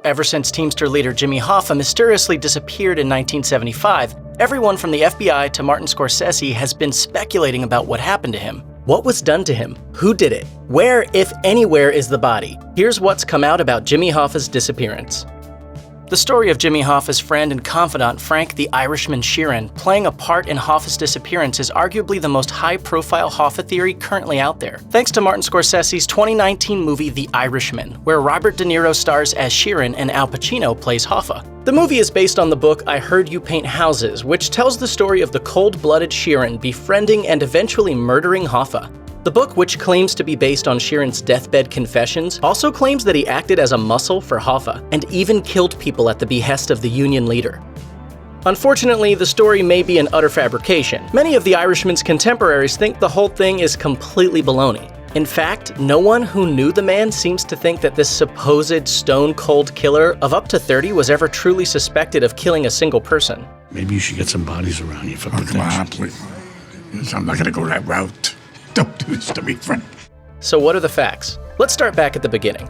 Ever since Teamster leader Jimmy Hoffa mysteriously disappeared in 1975, everyone from the FBI to Martin Scorsese has been speculating about what happened to him. What was done to him? Who did it? Where, if anywhere, is the body? Here's what's come out about Jimmy Hoffa's disappearance. The story of Jimmy Hoffa's friend and confidant Frank the Irishman Sheeran playing a part in Hoffa's disappearance is arguably the most high-profile Hoffa theory currently out there, thanks to Martin Scorsese's 2019 movie The Irishman, where Robert De Niro stars as Sheeran and Al Pacino plays Hoffa. The movie is based on the book I Heard You Paint Houses, which tells the story of the cold-blooded Sheeran befriending and eventually murdering Hoffa. The book, which claims to be based on Sheeran's deathbed confessions, also claims that he acted as a muscle for Hoffa and even killed people at the behest of the Union leader. Unfortunately, the story may be an utter fabrication. Many of the Irishman's contemporaries think the whole thing is completely baloney. In fact, no one who knew the man seems to think that this supposed stone-cold killer of up to 30 was ever truly suspected of killing a single person. Maybe you should get some bodies around you for protection. Come on, please. I'm not gonna go that route. Don't do this to me, Frank. So what are the facts? Let's start back at the beginning.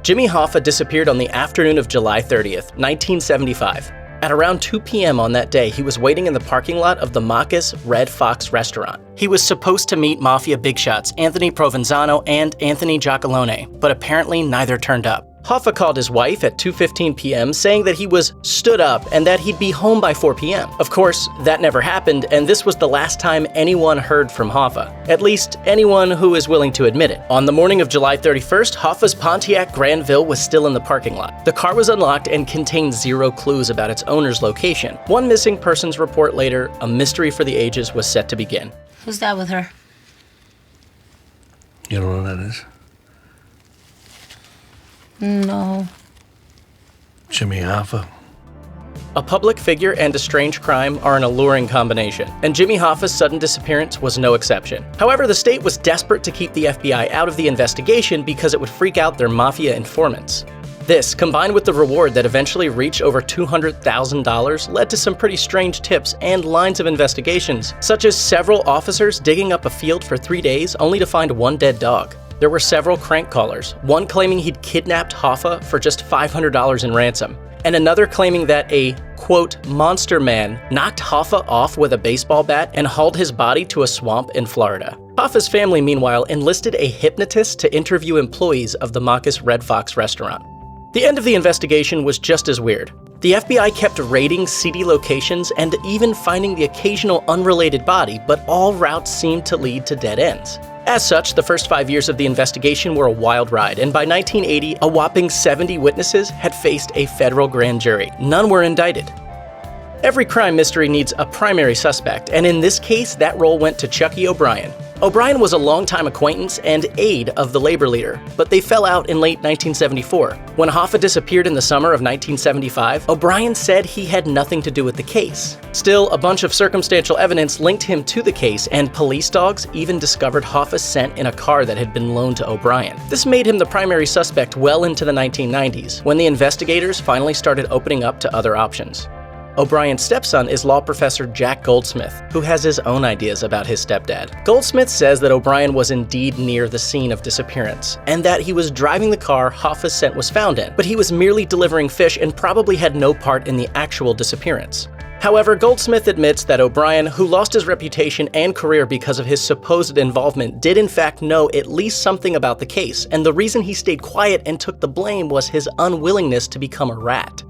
Jimmy Hoffa disappeared on the afternoon of July 30th, 1975. At around 2 p.m. on that day, he was waiting in the parking lot of the Machus Red Fox Restaurant. He was supposed to meet Mafia big shots Anthony Provenzano and Anthony Giacalone, but apparently neither turned up. Hoffa called his wife at 2:15 p.m. saying that he was stood up and that he'd be home by 4 p.m. Of course, that never happened, and this was the last time anyone heard from Hoffa. At least, anyone who is willing to admit it. On the morning of July 31st, Hoffa's Pontiac Granville was still in the parking lot. The car was unlocked and contained zero clues about its owner's location. One missing persons report later, a mystery for the ages was set to begin. Who's that with her? You don't know who that is? No. Jimmy Hoffa. A public figure and a strange crime are an alluring combination, and Jimmy Hoffa's sudden disappearance was no exception. However, the state was desperate to keep the FBI out of the investigation because it would freak out their Mafia informants. This, combined with the reward that eventually reached over $200,000, led to some pretty strange tips and lines of investigations, such as several officers digging up a field for 3 days only to find one dead dog. There were several crank callers, one claiming he'd kidnapped Hoffa for just $500 in ransom, and another claiming that a, quote, monster man knocked Hoffa off with a baseball bat and hauled his body to a swamp in Florida. Hoffa's family, meanwhile, enlisted a hypnotist to interview employees of the Machus Red Fox Restaurant. The end of the investigation was just as weird. The FBI kept raiding seedy locations and even finding the occasional unrelated body, but all routes seemed to lead to dead ends. As such, the first 5 years of the investigation were a wild ride, and by 1980, a whopping 70 witnesses had faced a federal grand jury. None were indicted. Every crime mystery needs a primary suspect, and in this case, that role went to Chucky O'Brien. O'Brien was a longtime acquaintance and aide of the labor leader, but they fell out in late 1974. When Hoffa disappeared in the summer of 1975, O'Brien said he had nothing to do with the case. Still, a bunch of circumstantial evidence linked him to the case, and police dogs even discovered Hoffa's scent in a car that had been loaned to O'Brien. This made him the primary suspect well into the 1990s, when the investigators finally started opening up to other options. O'Brien's stepson is law professor Jack Goldsmith, who has his own ideas about his stepdad. Goldsmith says that O'Brien was indeed near the scene of disappearance, and that he was driving the car Hoffa's scent was found in, but he was merely delivering fish and probably had no part in the actual disappearance. However, Goldsmith admits that O'Brien, who lost his reputation and career because of his supposed involvement, did in fact know at least something about the case, and the reason he stayed quiet and took the blame was his unwillingness to become a rat.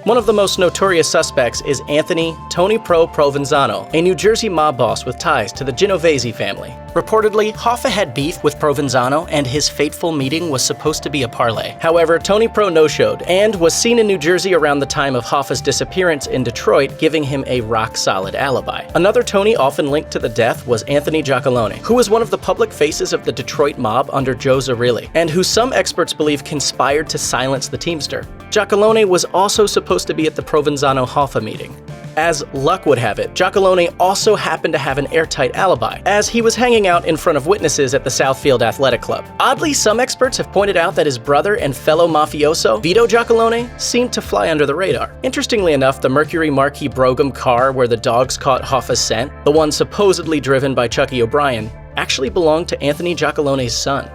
One of the most notorious suspects is Anthony Tony Provenzano, a New Jersey mob boss with ties to the Genovese family. Reportedly, Hoffa had beef with Provenzano and his fateful meeting was supposed to be a parlay. However, Tony Pro no-showed and was seen in New Jersey around the time of Hoffa's disappearance in Detroit, giving him a rock-solid alibi. Another Tony often linked to the death was Anthony Giacalone, who was one of the public faces of the Detroit mob under Joe Zerilli, and who some experts believe conspired to silence the Teamster. Giacalone was also supposed to be at the Provenzano-Hoffa meeting. As luck would have it, Giacalone also happened to have an airtight alibi, as he was hanging out in front of witnesses at the Southfield Athletic Club. Oddly, some experts have pointed out that his brother and fellow mafioso, Vito Giacalone, seemed to fly under the radar. Interestingly enough, the Mercury Marquis Brougham car where the dogs caught Hoffa's scent, the one supposedly driven by Chucky O'Brien, actually belonged to Anthony Giacalone's son.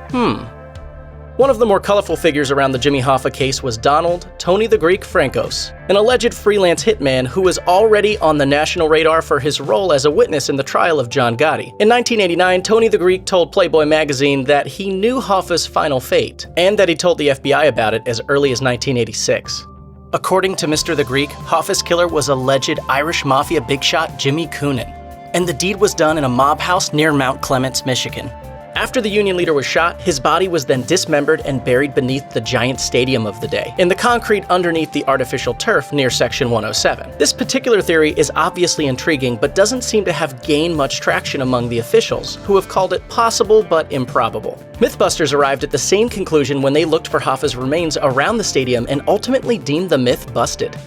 One of the more colorful figures around the Jimmy Hoffa case was Donald "Tony the Greek" Frankos, an alleged freelance hitman who was already on the national radar for his role as a witness in the trial of John Gotti. In 1989, Tony the Greek told Playboy magazine that he knew Hoffa's final fate, and that he told the FBI about it as early as 1986. According to Mr. the Greek, Hoffa's killer was alleged Irish Mafia big shot Jimmy Coonan, and the deed was done in a mob house near Mount Clements, Michigan. After the Union leader was shot, his body was then dismembered and buried beneath the giant stadium of the day, in the concrete underneath the artificial turf near Section 107. This particular theory is obviously intriguing, but doesn't seem to have gained much traction among the officials, who have called it possible but improbable. Mythbusters arrived at the same conclusion when they looked for Hoffa's remains around the stadium and ultimately deemed the myth busted.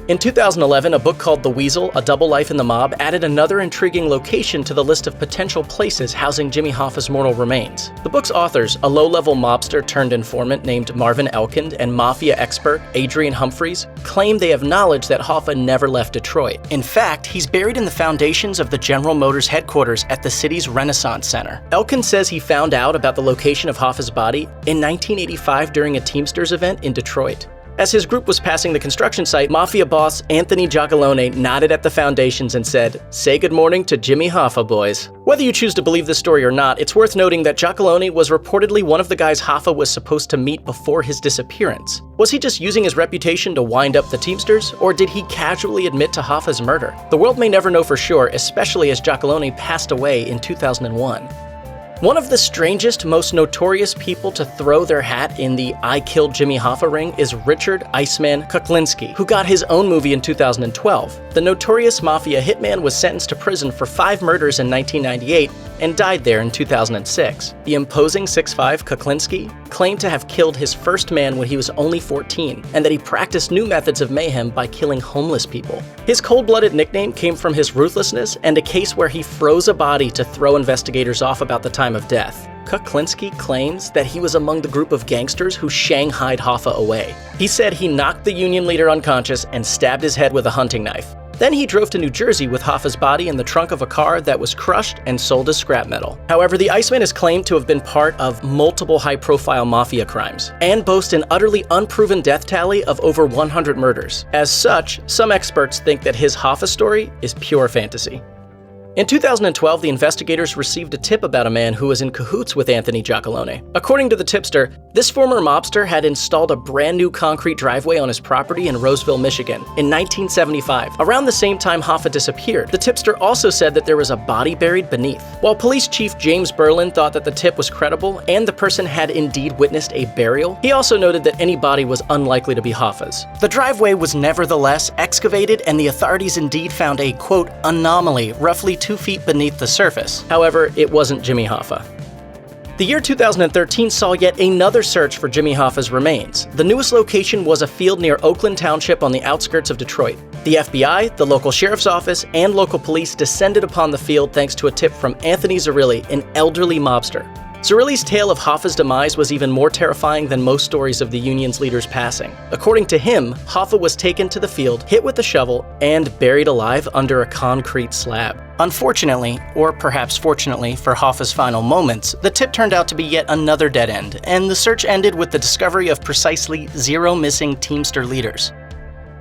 In 2011, a book called The Weasel, A Double Life in the Mob added another intriguing location to the list of potential places housing Jimmy Hoffa's mortal remains. The book's authors, a low-level mobster turned informant named Marvin Elkind and Mafia expert Adrian Humphreys, claim they have knowledge that Hoffa never left Detroit. In fact, he's buried in the foundations of the General Motors headquarters at the city's Renaissance Center. Elkind says he found out about the location of Hoffa's body in 1985 during a Teamsters event in Detroit. As his group was passing the construction site, Mafia boss Anthony Giacalone nodded at the foundations and said, "Say good morning to Jimmy Hoffa, boys." Whether you choose to believe this story or not, it's worth noting that Giacalone was reportedly one of the guys Hoffa was supposed to meet before his disappearance. Was he just using his reputation to wind up the Teamsters, or did he casually admit to Hoffa's murder? The world may never know for sure, especially as Giacalone passed away in 2001. One of the strangest, most notorious people to throw their hat in the "I killed Jimmy Hoffa" ring is Richard Iceman Kuklinski, who got his own movie in 2012. The notorious Mafia hitman was sentenced to prison for 5 murders in 1998 and died there in 2006. The imposing 6'5" Kuklinski claimed to have killed his first man when he was only 14, and that he practiced new methods of mayhem by killing homeless people. His cold-blooded nickname came from his ruthlessness and a case where he froze a body to throw investigators off about the time of death. Kuklinski claims that he was among the group of gangsters who shanghaied Hoffa away. He said he knocked the Union leader unconscious and stabbed his head with a hunting knife. Then he drove to New Jersey with Hoffa's body in the trunk of a car that was crushed and sold as scrap metal. However, the Iceman is claimed to have been part of multiple high-profile mafia crimes, and boasts an utterly unproven death tally of over 100 murders. As such, some experts think that his Hoffa story is pure fantasy. In 2012, the investigators received a tip about a man who was in cahoots with Anthony Giacalone. According to the tipster, this former mobster had installed a brand new concrete driveway on his property in Roseville, Michigan in 1975, around the same time Hoffa disappeared. The tipster also said that there was a body buried beneath. While Police Chief James Berlin thought that the tip was credible and the person had indeed witnessed a burial, he also noted that any body was unlikely to be Hoffa's. The driveway was nevertheless excavated, and the authorities indeed found a, quote, anomaly roughly 2 feet beneath the surface. However, it wasn't Jimmy Hoffa. The year 2013 saw yet another search for Jimmy Hoffa's remains. The newest location was a field near Oakland Township on the outskirts of Detroit. The FBI, the local sheriff's office, and local police descended upon the field thanks to a tip from Anthony Zerilli, an elderly mobster. Zerilli's tale of Hoffa's demise was even more terrifying than most stories of the Union's leaders passing. According to him, Hoffa was taken to the field, hit with a shovel, and buried alive under a concrete slab. Unfortunately, or perhaps fortunately for Hoffa's final moments, the tip turned out to be yet another dead end, and the search ended with the discovery of precisely 0 missing Teamster leaders.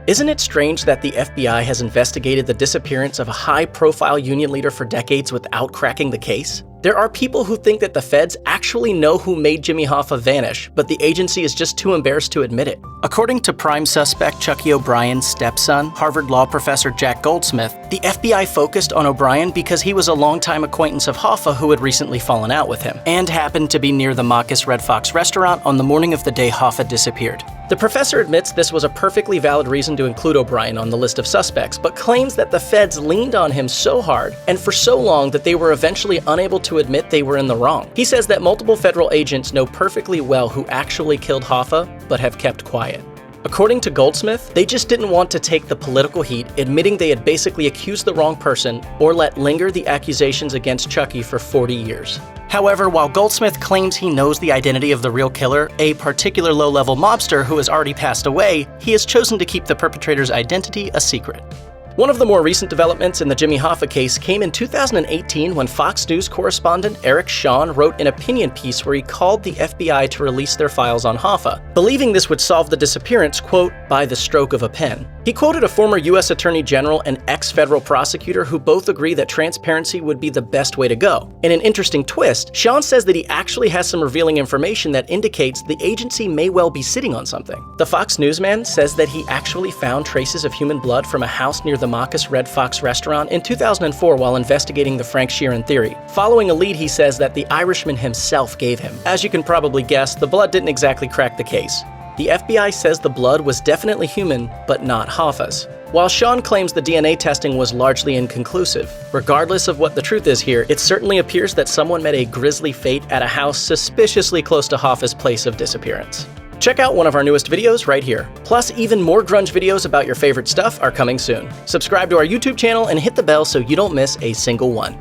Isn't it strange that the FBI has investigated the disappearance of a high-profile Union leader for decades without cracking the case? There are people who think that the feds actually know who made Jimmy Hoffa vanish, but the agency is just too embarrassed to admit it. According to prime suspect Chucky O'Brien's stepson, Harvard law professor Jack Goldsmith, the FBI focused on O'Brien because he was a longtime acquaintance of Hoffa who had recently fallen out with him, and happened to be near the Machus Red Fox Restaurant on the morning of the day Hoffa disappeared. The professor admits this was a perfectly valid reason to include O'Brien on the list of suspects, but claims that the feds leaned on him so hard and for so long that they were eventually unable to admit they were in the wrong. He says that multiple federal agents know perfectly well who actually killed Hoffa, but have kept quiet. According to Goldsmith, they just didn't want to take the political heat, admitting they had basically accused the wrong person or let linger the accusations against Chucky for 40 years. However, while Goldsmith claims he knows the identity of the real killer, a particular low-level mobster who has already passed away, he has chosen to keep the perpetrator's identity a secret. One of the more recent developments in the Jimmy Hoffa case came in 2018 when Fox News correspondent Eric Shawn wrote an opinion piece where he called the FBI to release their files on Hoffa, believing this would solve the disappearance, quote, by the stroke of a pen. He quoted a former U.S. Attorney General and ex-federal prosecutor who both agree that transparency would be the best way to go. In an interesting twist, Shawn says that he actually has some revealing information that indicates the agency may well be sitting on something. The Fox Newsman says that he actually found traces of human blood from a house near the Machus Red Fox Restaurant in 2004 while investigating the Frank Sheeran theory. Following a lead he says that the Irishman himself gave him. As you can probably guess, the blood didn't exactly crack the case. The FBI says the blood was definitely human, but not Hoffa's. While Shawn claims the DNA testing was largely inconclusive, regardless of what the truth is here, it certainly appears that someone met a grisly fate at a house suspiciously close to Hoffa's place of disappearance. Check out one of our newest videos right here. Plus, even more grunge videos about your favorite stuff are coming soon. Subscribe to our YouTube channel and hit the bell so you don't miss a single one.